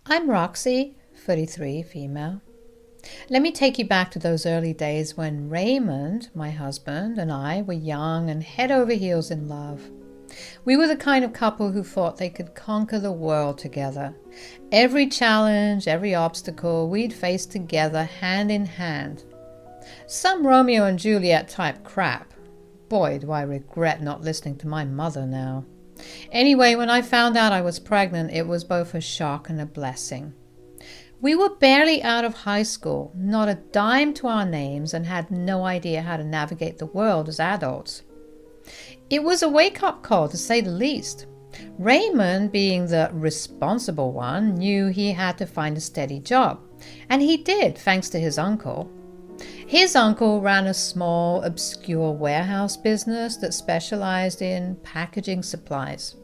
I'm Roxy, 33, female. Let me take you back to those early days when Raymond, my husband, and I were young and head over heels in love. We were the kind of couple who thought they could conquer the world together. Every challenge, every obstacle, we'd face together, hand in hand. Some Romeo and Juliet type crap. Boy, do I regret not listening to my mother now. Anyway, when I found out I was pregnant, it was both a shock and a blessing. We were barely out of high school, not a dime to our names, and had no idea how to navigate the world as adults. It was a wake-up call, to say the least. Raymond, being the responsible one, knew he had to find a steady job, and he did, thanks to his uncle. His uncle ran a small, obscure warehouse business that specialized in packaging supplies.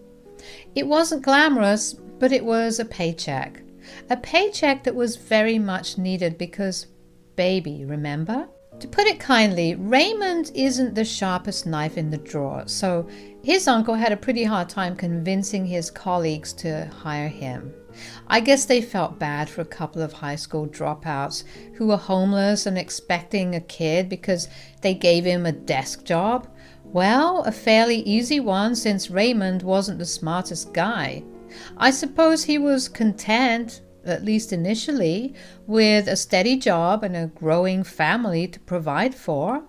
It wasn't glamorous, but it was a paycheck. A paycheck that was very much needed because, baby, remember? To put it kindly, Raymond isn't the sharpest knife in the drawer, so his uncle had a pretty hard time convincing his colleagues to hire him. I guess they felt bad for a couple of high school dropouts who were homeless and expecting a kid because they gave him a desk job. Well, a fairly easy one since Raymond wasn't the smartest guy. I suppose he was content, at least initially, with a steady job and a growing family to provide for.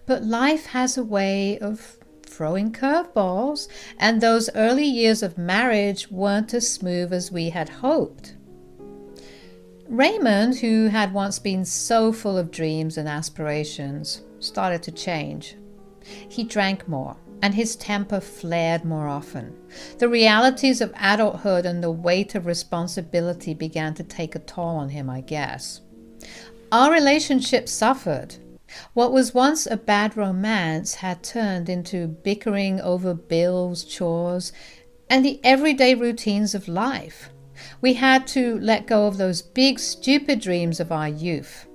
But life has a way of throwing curveballs, and those early years of marriage weren't as smooth as we had hoped. Raymond, who had once been so full of dreams and aspirations, started to change. He drank more, and his temper flared more often. The realities of adulthood and the weight of responsibility began to take a toll on him, I guess. Our relationship suffered. What was once a bad romance had turned into bickering over bills, chores, and the everyday routines of life. We had to let go of those big, stupid dreams of our youth.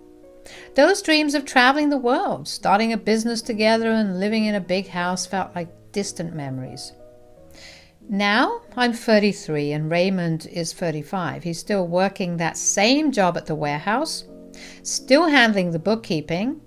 Those dreams of traveling the world, starting a business together, and living in a big house felt like distant memories. Now I'm 33 and Raymond is 35. He's still working that same job at the warehouse, still handling the bookkeeping.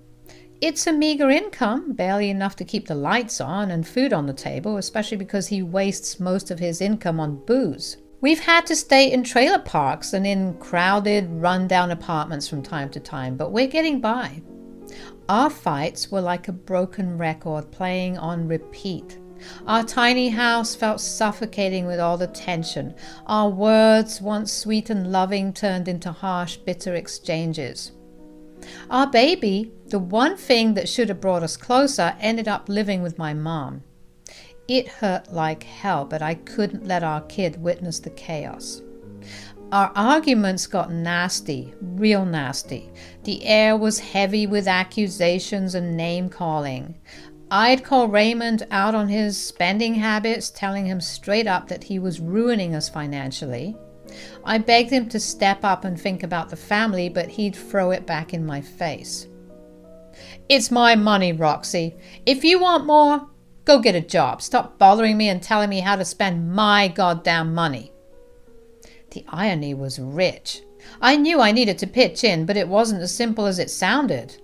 It's a meager income, barely enough to keep the lights on and food on the table, especially because he wastes most of his income on booze. We've had to stay in trailer parks and in crowded, run-down apartments from time to time, but we're getting by. Our fights were like a broken record playing on repeat. Our tiny house felt suffocating with all the tension. Our words, once sweet and loving, turned into harsh, bitter exchanges. Our baby, the one thing that should have brought us closer, ended up living with my mom. It hurt like hell, but I couldn't let our kid witness the chaos. Our arguments got nasty, real nasty. The air was heavy with accusations and name-calling. I'd call Raymond out on his spending habits, telling him straight up that he was ruining us financially. I begged him to step up and think about the family, but he'd throw it back in my face. "It's my money, Roxy. If you want more, go get a job. Stop bothering me and telling me how to spend my goddamn money." The irony was rich. I knew I needed to pitch in, but it wasn't as simple as it sounded.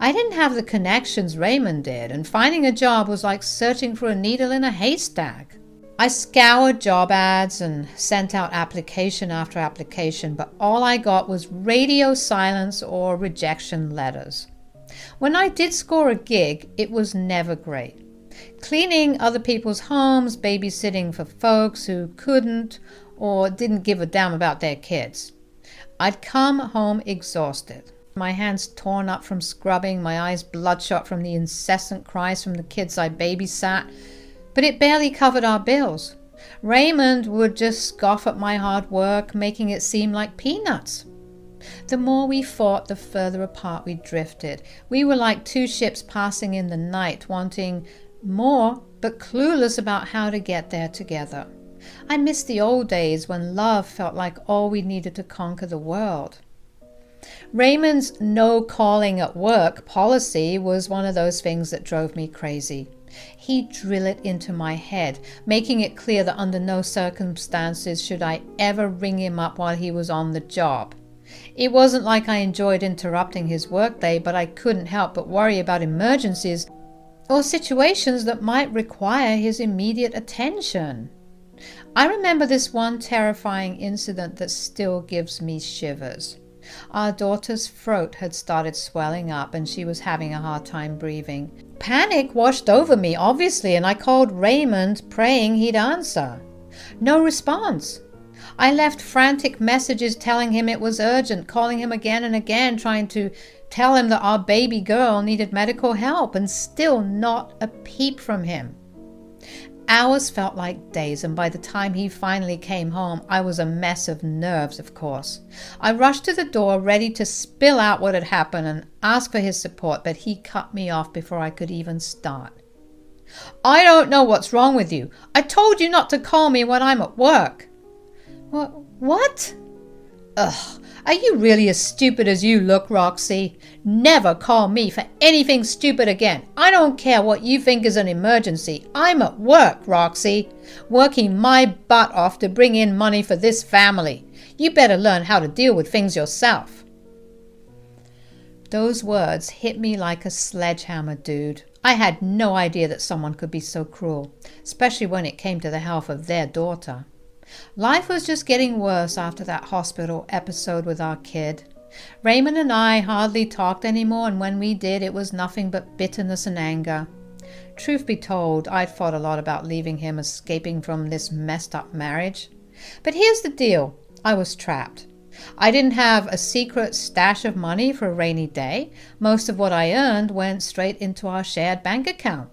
I didn't have the connections Raymond did, and finding a job was like searching for a needle in a haystack. I scoured job ads and sent out application after application, but all I got was radio silence or rejection letters. When I did score a gig, it was never great. Cleaning other people's homes, babysitting for folks who couldn't or didn't give a damn about their kids. I'd come home exhausted, my hands torn up from scrubbing, my eyes bloodshot from the incessant cries from the kids I babysat, but it barely covered our bills. Raymond would just scoff at my hard work, making it seem like peanuts. The more we fought, the further apart we drifted. We were like two ships passing in the night, wanting more, but clueless about how to get there together. I miss the old days when love felt like all we needed to conquer the world. Raymond's no calling at work policy was one of those things that drove me crazy. He'd drill it into my head, making it clear that under no circumstances should I ever ring him up while he was on the job. It wasn't like I enjoyed interrupting his workday, but I couldn't help but worry about emergencies or situations that might require his immediate attention. I remember this one terrifying incident that still gives me shivers. Our daughter's throat had started swelling up and she was having a hard time breathing. Panic washed over me, obviously, and I called Raymond, praying he'd answer. No response. I left frantic messages telling him it was urgent, calling him again and again, trying to tell him that our baby girl needed medical help, and still not a peep from him. Hours felt like days, and by the time he finally came home, I was a mess of nerves, of course. I rushed to the door, ready to spill out what had happened and ask for his support, but he cut me off before I could even start. I don't know what's wrong with you. I told you not to call me when I'm at work. What? Ugh, are you really as stupid as you look, Roxy? Never call me for anything stupid again. I don't care what you think is an emergency. I'm at work, Roxy, working my butt off to bring in money for this family. You better learn how to deal with things yourself. Those words hit me like a sledgehammer, dude. I had no idea that someone could be so cruel, especially when it came to the health of their daughter. Life was just getting worse after that hospital episode with our kid. Raymond and I hardly talked anymore, and when we did, it was nothing but bitterness and anger. Truth be told, I'd thought a lot about leaving him, escaping from this messed up marriage. But here's the deal. I was trapped. I didn't have a secret stash of money for a rainy day. Most of what I earned went straight into our shared bank account.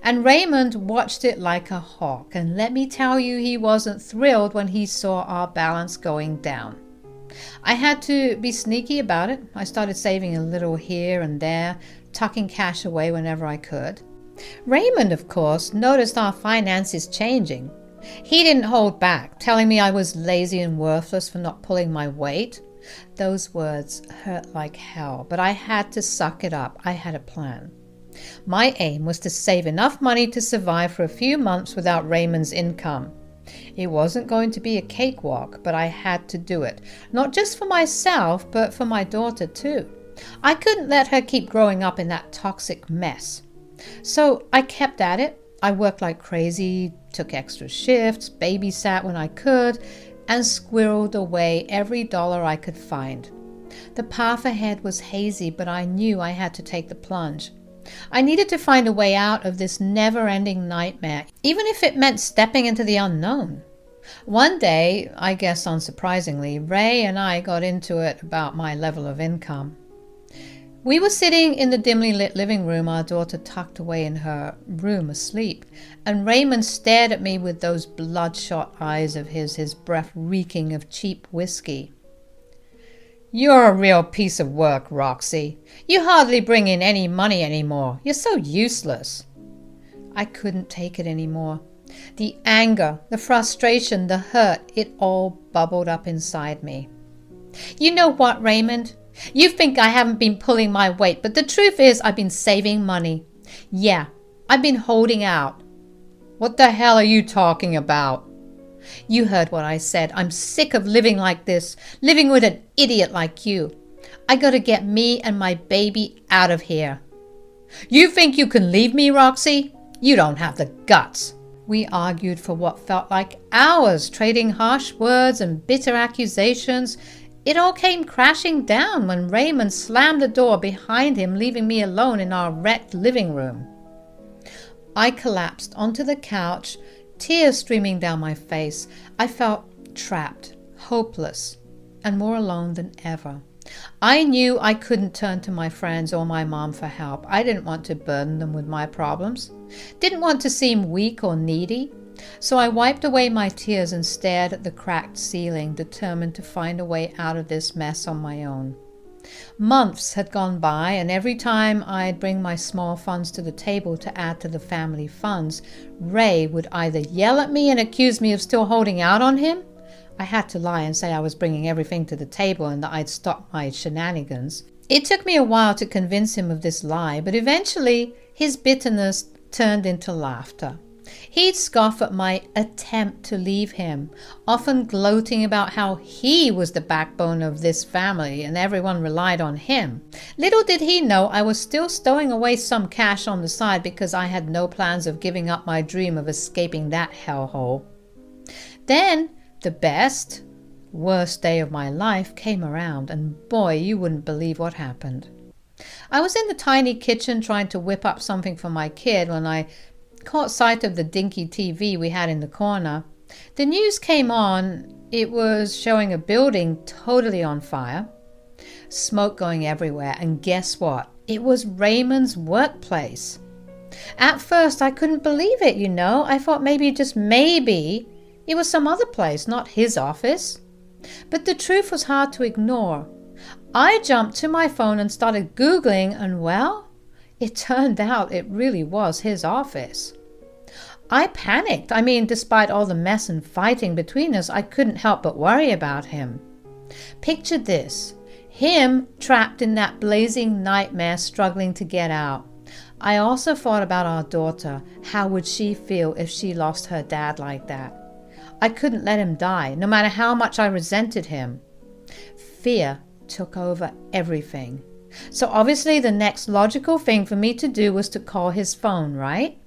And Raymond watched it like a hawk, and let me tell you, he wasn't thrilled when he saw our balance going down. I had to be sneaky about it. I started saving a little here and there, tucking cash away whenever I could. Raymond, of course, noticed our finances changing. He didn't hold back, telling me I was lazy and worthless for not pulling my weight. Those words hurt like hell, but I had to suck it up. I had a plan. My aim was to save enough money to survive for a few months without Raymond's income. It wasn't going to be a cakewalk, but I had to do it. Not just for myself, but for my daughter too. I couldn't let her keep growing up in that toxic mess. So I kept at it. I worked like crazy, took extra shifts, babysat when I could, and squirreled away every dollar I could find. The path ahead was hazy, but I knew I had to take the plunge. I needed to find a way out of this never-ending nightmare, even if it meant stepping into the unknown. One day, I guess unsurprisingly, Ray and I got into it about my level of income. We were sitting in the dimly lit living room, our daughter tucked away in her room asleep, and Raymond stared at me with those bloodshot eyes of his breath reeking of cheap whiskey. You're a real piece of work, Roxy. You hardly bring in any money anymore. You're so useless. I couldn't take it anymore. The anger, the frustration, the hurt, it all bubbled up inside me. You know what, Raymond? You think I haven't been pulling my weight, but the truth is I've been saving money. Yeah, I've been holding out. What the hell are you talking about? You heard what I said. I'm sick of living like this, living with an idiot like you. I gotta get me and my baby out of here. You think you can leave me, Roxy? You don't have the guts. We argued for what felt like hours, trading harsh words and bitter accusations. It all came crashing down when Raymond slammed the door behind him, leaving me alone in our wrecked living room. I collapsed onto the couch, tears streaming down my face. I felt trapped, hopeless, and more alone than ever. I knew I couldn't turn to my friends or my mom for help. I didn't want to burden them with my problems. Didn't want to seem weak or needy. So I wiped away my tears and stared at the cracked ceiling, determined to find a way out of this mess on my own. Months had gone by, and every time I'd bring my small funds to the table to add to the family funds, Ray would either yell at me and accuse me of still holding out on him. I had to lie and say I was bringing everything to the table and that I'd stopped my shenanigans. It took me a while to convince him of this lie, but eventually his bitterness turned into laughter. He'd scoff at my attempt to leave him, often gloating about how he was the backbone of this family and everyone relied on him. Little did he know I was still stowing away some cash on the side because I had no plans of giving up my dream of escaping that hellhole. Then the worst day of my life came around, and boy, you wouldn't believe what happened. I was in the tiny kitchen trying to whip up something for my kid when I caught sight of the dinky TV we had in the corner. The news came on. It was showing a building totally on fire, smoke going everywhere, and guess what? It was Raymond's workplace. At first, I couldn't believe it, you know. I thought just maybe, it was some other place, not his office. But the truth was hard to ignore. I jumped to my phone and started Googling, and well, it turned out it really was his office. I panicked. Despite all the mess and fighting between us, I couldn't help but worry about him. Picture this, him trapped in that blazing nightmare, struggling to get out. I also thought about our daughter. How would she feel if she lost her dad like that? I couldn't let him die, no matter how much I resented him. Fear took over everything. So obviously the next logical thing for me to do was to call his phone, right?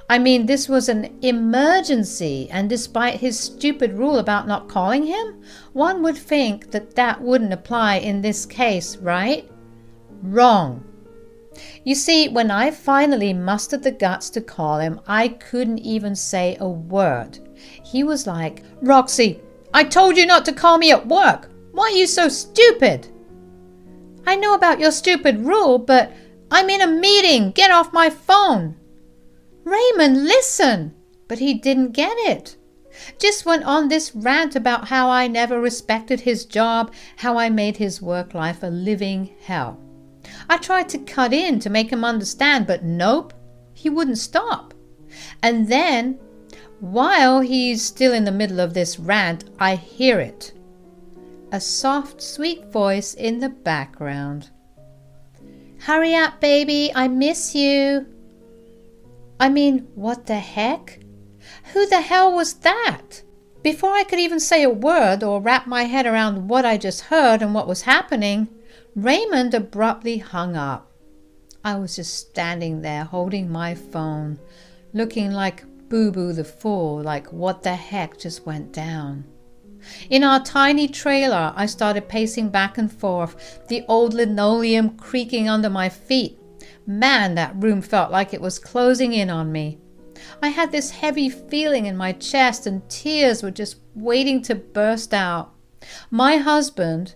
This was an emergency, and despite his stupid rule about not calling him, one would think that wouldn't apply in this case, right? Wrong. You see, when I finally mustered the guts to call him, I couldn't even say a word. He was like, "Roxy, I told you not to call me at work. Why are you so stupid?" "I know about your stupid rule, but I'm in a meeting. Get off my phone." "Raymond, listen." But he didn't get it. Just went on this rant about how I never respected his job, how I made his work life a living hell. I tried to cut in to make him understand, but nope, he wouldn't stop. And then, while he's still in the middle of this rant, I hear it. A soft, sweet voice in the background. "Hurry up, baby, I miss you." What the heck? Who the hell was that? Before I could even say a word or wrap my head around what I just heard and what was happening, Raymond abruptly hung up. I was just standing there holding my phone, looking like Boo Boo the Fool, like what the heck just went down. In our tiny trailer, I started pacing back and forth, the old linoleum creaking under my feet. Man, that room felt like it was closing in on me. I had this heavy feeling in my chest, and tears were just waiting to burst out. My husband,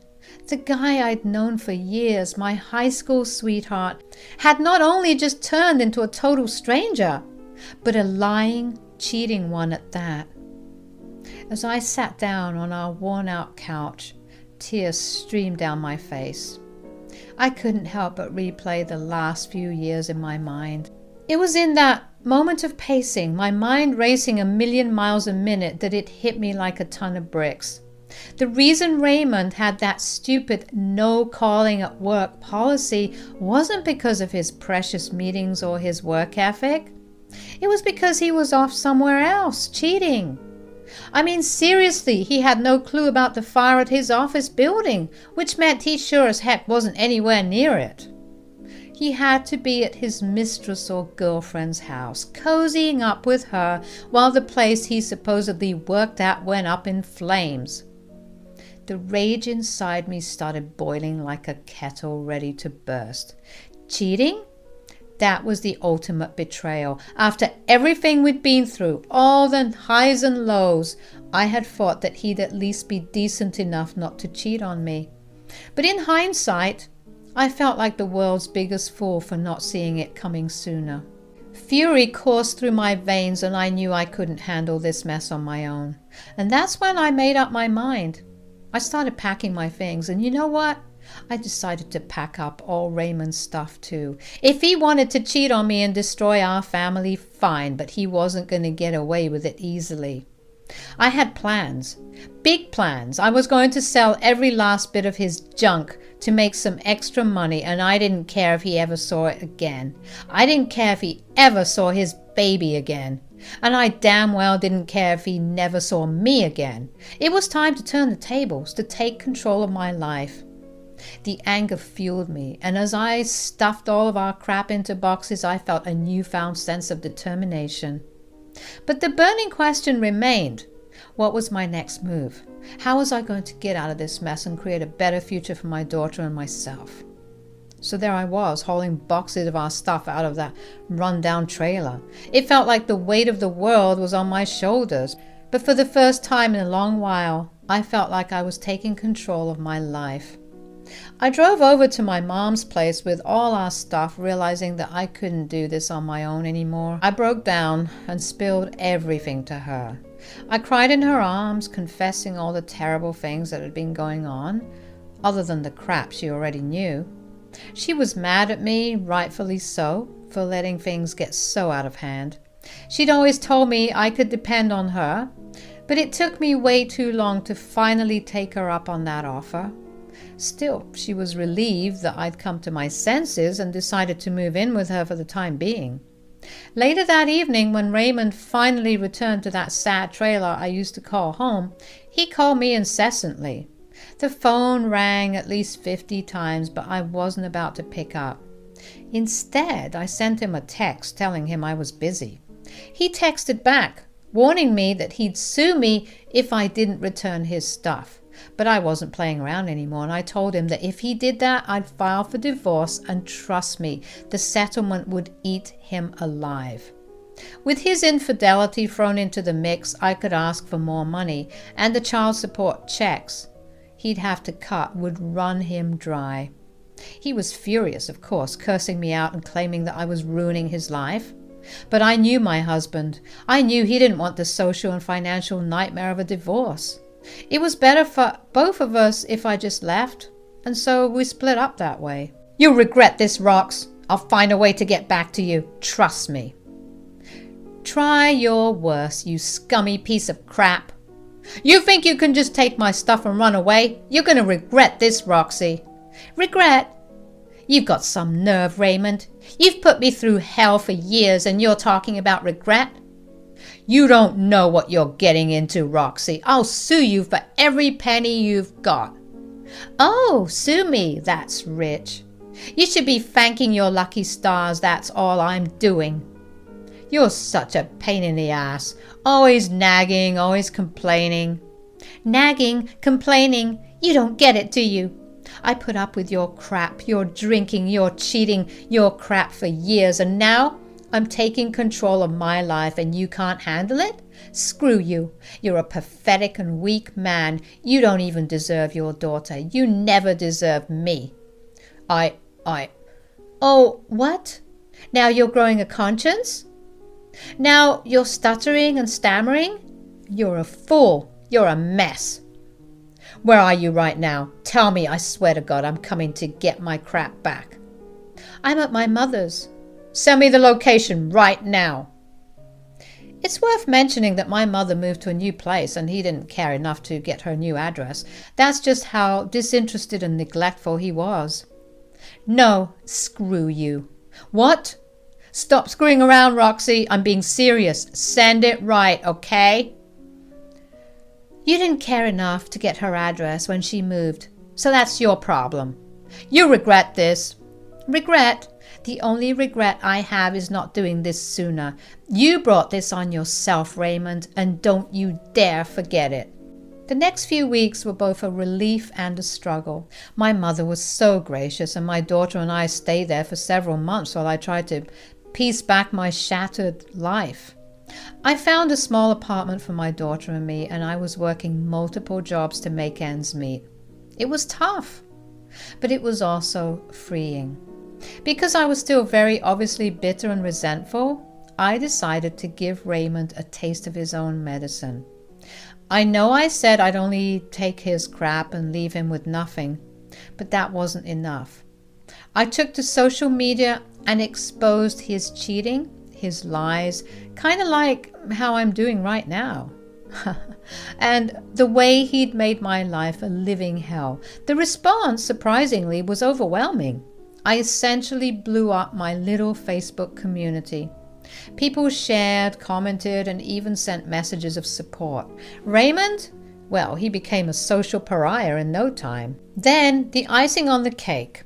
the guy I'd known for years, my high school sweetheart, had not only just turned into a total stranger, but a lying, cheating one at that. As I sat down on our worn-out couch, tears streamed down my face. I couldn't help but replay the last few years in my mind. It was in that moment of pacing, my mind racing 1,000,000 miles a minute, that it hit me like a ton of bricks. The reason Raymond had that stupid no calling at work policy wasn't because of his precious meetings or his work ethic. It was because he was off somewhere else, cheating. Seriously, he had no clue about the fire at his office building, which meant he sure as heck wasn't anywhere near it. He had to be at his mistress or girlfriend's house, cozying up with her while the place he supposedly worked at went up in flames. The rage inside me started boiling like a kettle ready to burst. Cheating? That was the ultimate betrayal. After everything we'd been through, all the highs and lows, I had thought that he'd at least be decent enough not to cheat on me. But in hindsight, I felt like the world's biggest fool for not seeing it coming sooner. Fury coursed through my veins, and I knew I couldn't handle this mess on my own. And that's when I made up my mind. I started packing my things, and you know what? I decided to pack up all Raymond's stuff too. If he wanted to cheat on me and destroy our family, fine, but he wasn't going to get away with it easily. I had plans, big plans. I was going to sell every last bit of his junk to make some extra money, and I didn't care if he ever saw it again. I didn't care if he ever saw his baby again. And I damn well didn't care if he never saw me again. It was time to turn the tables, to take control of my life. The anger fueled me, and as I stuffed all of our crap into boxes, I felt a newfound sense of determination. But the burning question remained. What was my next move? How was I going to get out of this mess and create a better future for my daughter and myself? So there I was, hauling boxes of our stuff out of that run-down trailer. It felt like the weight of the world was on my shoulders. But for the first time in a long while, I felt like I was taking control of my life. I drove over to my mom's place with all our stuff, realizing that I couldn't do this on my own anymore. I broke down and spilled everything to her. I cried in her arms, confessing all the terrible things that had been going on, other than the crap she already knew. She was mad at me, rightfully so, for letting things get so out of hand. She'd always told me I could depend on her, but it took me way too long to finally take her up on that offer. Still, she was relieved that I'd come to my senses and decided to move in with her for the time being. Later that evening, when Raymond finally returned to that sad trailer I used to call home, he called me incessantly. The phone rang at least 50 times, but I wasn't about to pick up. Instead, I sent him a text telling him I was busy. He texted back, warning me that he'd sue me if I didn't return his stuff. But I wasn't playing around anymore, and I told him that if he did that, I'd file for divorce, and trust me, the settlement would eat him alive. With his infidelity thrown into the mix, I could ask for more money, and the child support checks he'd have to cut would run him dry. He was furious, of course, cursing me out and claiming that I was ruining his life. But I knew my husband. I knew he didn't want the social and financial nightmare of a divorce. It was better for both of us if I just left, and so we split up that way. You'll regret this, Rox. I'll find a way to get back to you. Trust me. Try your worst, you scummy piece of crap. You think you can just take my stuff and run away? You're going to regret this, Roxy. Regret? You've got some nerve, Raymond. You've put me through hell for years, and you're talking about regret? You don't know what you're getting into, Roxy. I'll sue you for every penny you've got. Oh, sue me. That's rich. You should be thanking your lucky stars that's all I'm doing. You're such a pain in the ass. Always nagging, always complaining. Nagging, complaining. You don't get it, do you? I put up with your crap, your drinking, your cheating, your crap for years, and now I'm taking control of my life and you can't handle it? Screw you. You're a pathetic and weak man. You don't even deserve your daughter. You never deserved me. Oh, what? Now you're growing a conscience? Now you're stuttering and stammering? You're a fool. You're a mess. Where are you right now? Tell me, I swear to God, I'm coming to get my crap back. I'm at my mother's. Send me the location right now. It's worth mentioning that my mother moved to a new place and he didn't care enough to get her new address. That's just how disinterested and neglectful he was. No, screw you. What? Stop screwing around, Roxy. I'm being serious. Send it right, okay? You didn't care enough to get her address when she moved, so that's your problem. You regret this. Regret? The only regret I have is not doing this sooner. You brought this on yourself, Raymond, and don't you dare forget it. The next few weeks were both a relief and a struggle. My mother was so gracious, and my daughter and I stayed there for several months while I tried to piece back my shattered life. I found a small apartment for my daughter and me, and I was working multiple jobs to make ends meet. It was tough, but it was also freeing. Because I was still very obviously bitter and resentful, I decided to give Raymond a taste of his own medicine. I know I said I'd only take his crap and leave him with nothing, but that wasn't enough. I took to social media and exposed his cheating, his lies, kind of like how I'm doing right now. and the way he'd made my life a living hell. The response, surprisingly, was overwhelming. I essentially blew up my little Facebook community. People shared, commented, and even sent messages of support. Raymond? Well, he became a social pariah in no time. Then, the icing on the cake.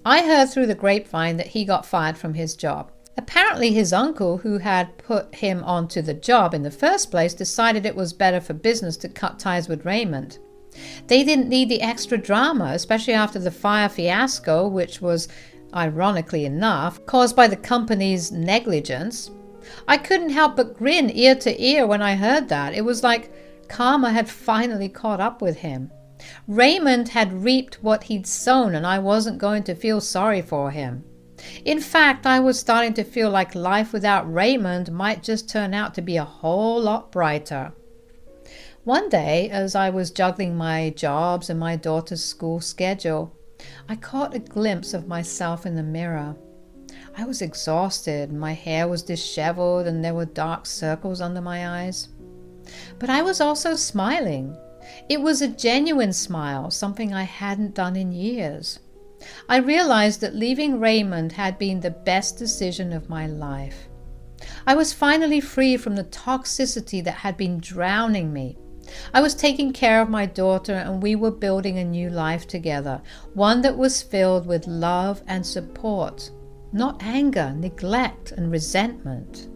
I heard through the grapevine that he got fired from his job. Apparently his uncle, who had put him onto the job in the first place, decided it was better for business to cut ties with Raymond. They didn't need the extra drama, especially after the fire fiasco, which was, ironically enough, caused by the company's negligence. I couldn't help but grin ear to ear when I heard that. It was like karma had finally caught up with him. Raymond had reaped what he'd sown, and I wasn't going to feel sorry for him. In fact, I was starting to feel like life without Raymond might just turn out to be a whole lot brighter. One day, as I was juggling my jobs and my daughter's school schedule, I caught a glimpse of myself in the mirror. I was exhausted, my hair was disheveled, and there were dark circles under my eyes. But I was also smiling. It was a genuine smile, something I hadn't done in years. I realized that leaving Raymond had been the best decision of my life. I was finally free from the toxicity that had been drowning me. I was taking care of my daughter, and we were building a new life together, one that was filled with love and support, not anger, neglect, and resentment.